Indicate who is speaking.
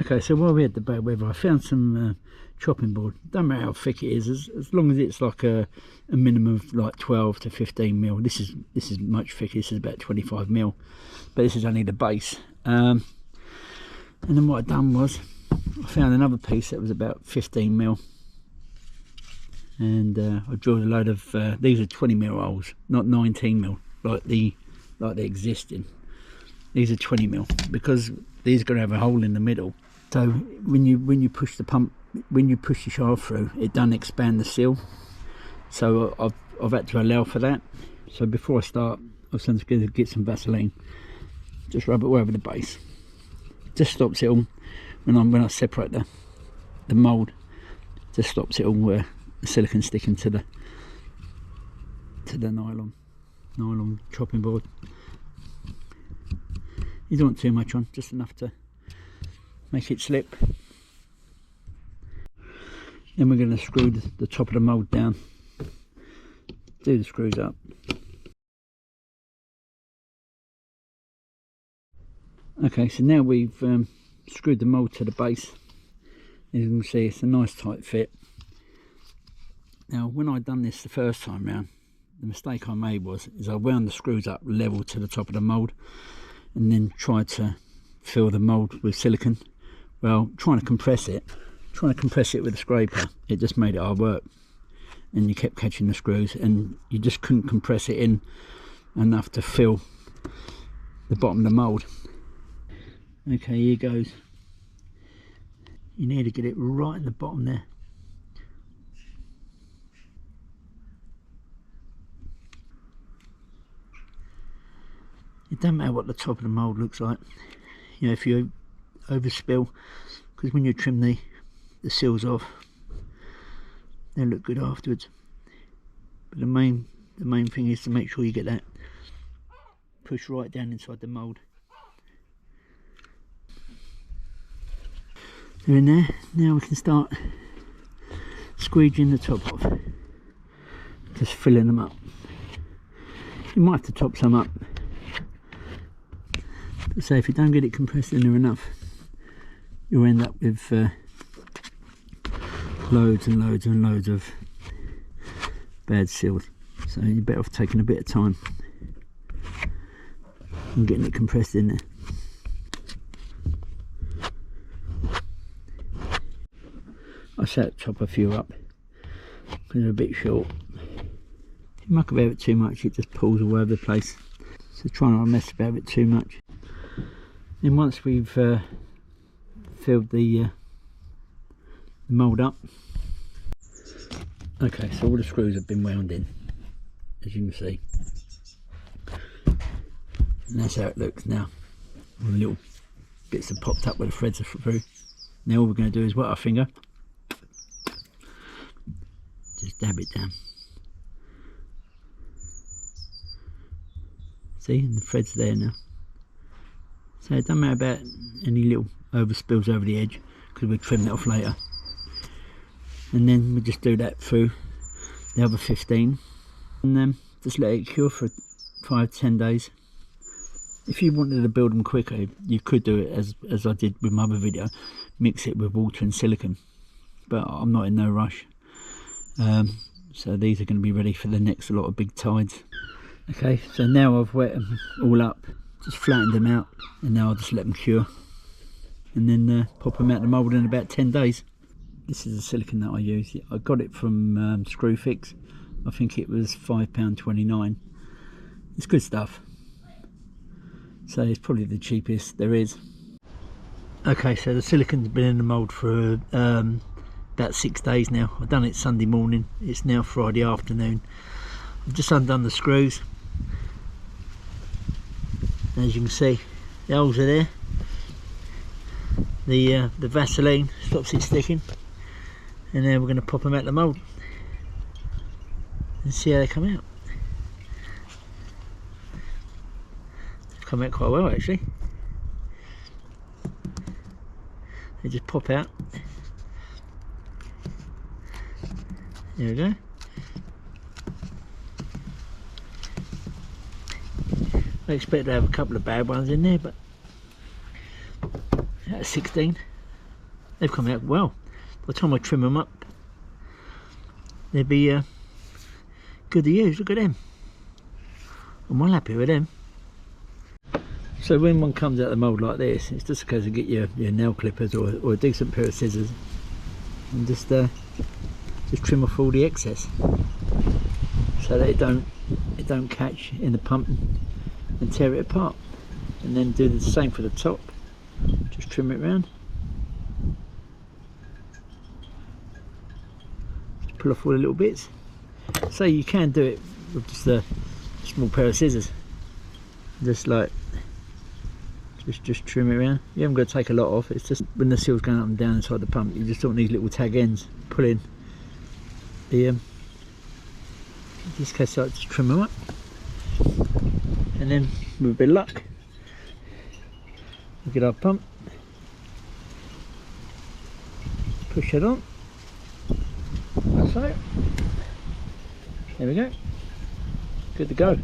Speaker 1: Okay, so while we had the bad weather, I found some chopping board. Don't matter how thick it is, as long as it's like a minimum of like 12 to 15 mil. This is much thicker. This is about 25 mil, but this is only the base. And then what I've done was I found another piece that was about 15 mil, and I drilled a load of these are 20 mil holes, not 19 mil like the existing. These are 20 mil because these are going to have a hole in the middle. So when you push the pump, when you push the shaft through, it doesn't expand the seal. So I've had to allow for that. So before I start, I'm going to get some Vaseline, just rub it all over the base. Just stops it all when I separate the mould. Just stops it all where the silicone sticking to the nylon chopping board. You don't want too much on, just enough to make it slip. Then we're going to screw the top of the mould down, do the screws up. Okay, so now we've screwed the mould to the base. As you can see, it's a nice tight fit. Now when I done this the first time round, the mistake I made was I wound the screws up level to the top of the mould and then tried to fill the mould with silicone. Well, trying to compress it with a scraper, it just made it hard work, and you kept catching the screws and you just couldn't compress it in enough to fill the bottom of the mould. Okay, here goes. You need to get it right at the bottom there. It doesn't matter what the top of the mould looks like, you know, if you overspill, because when you trim the seals off, they look good afterwards. But the main thing is to make sure you get that pushed right down inside the mould. They're in there. Now we can start squeegeing the top off, just filling them up. You might have to top some up. But say if you don't get it compressed in there enough, you'll end up with loads and loads and loads of bad seals. So you're better off taking a bit of time and getting it compressed in there. I set top a few up because they're a bit short. If you muck about it too much, it just pulls all over the place. So try not to mess about it too much. Then once we've filled the mould up, okay, so all the screws have been wound in, as you can see, and that's how it looks now. All the little bits have popped up where the threads are through. Now all we're going to do is wet our finger, just dab it down. See, and the thread's there now. So it doesn't matter about any little overspills over the edge, because we'll trim that off later. And then we just do that through the other 15, and then just let it cure for 5-10 days. If you wanted to build them quicker, you could do it as I did with my other video, mix it with water and silicone, but I'm not in no rush. So these are going to be ready for the next lot of big tides. Okay, so now I've wet them all up, just flattened them out, and now I'll just let them cure and then pop them out the mould in about 10 days. This is the silicone that I use. I got it from Screwfix. I think it was £5.29. It's good stuff, so it's probably the cheapest there is. Okay, so the silicone's been in the mould for about 6 days now. I've done it Sunday morning, it's now Friday afternoon. I've just undone the screws. As you can see, the holes are there. The Vaseline stops it sticking, and now we're going to pop them out the mould and see how they come out. They've come out quite well actually. They just pop out. There we go. I expect to have a couple of bad ones in there, but that's 16. they've come out well. By the time I trim them up, they'll be good to use. Look at them. I'm well happy with them. So when one comes out of the mould like this, it's just a case of get your nail clippers or a decent pair of scissors and just trim off all the excess, so that it don't catch in the pump and tear it apart. And then do the same for the top. Just trim it around. Just pull off all the little bits. So you can do it with just a small pair of scissors. Just like just trim it around. You haven't got to take a lot off. It's just when the seal's going up and down inside the pump, you just don't need little tag ends. Pull in the in this case, I just trim them up, and then with a bit of luck, look at our pump. Push it on. Like so. There we go. Good to go.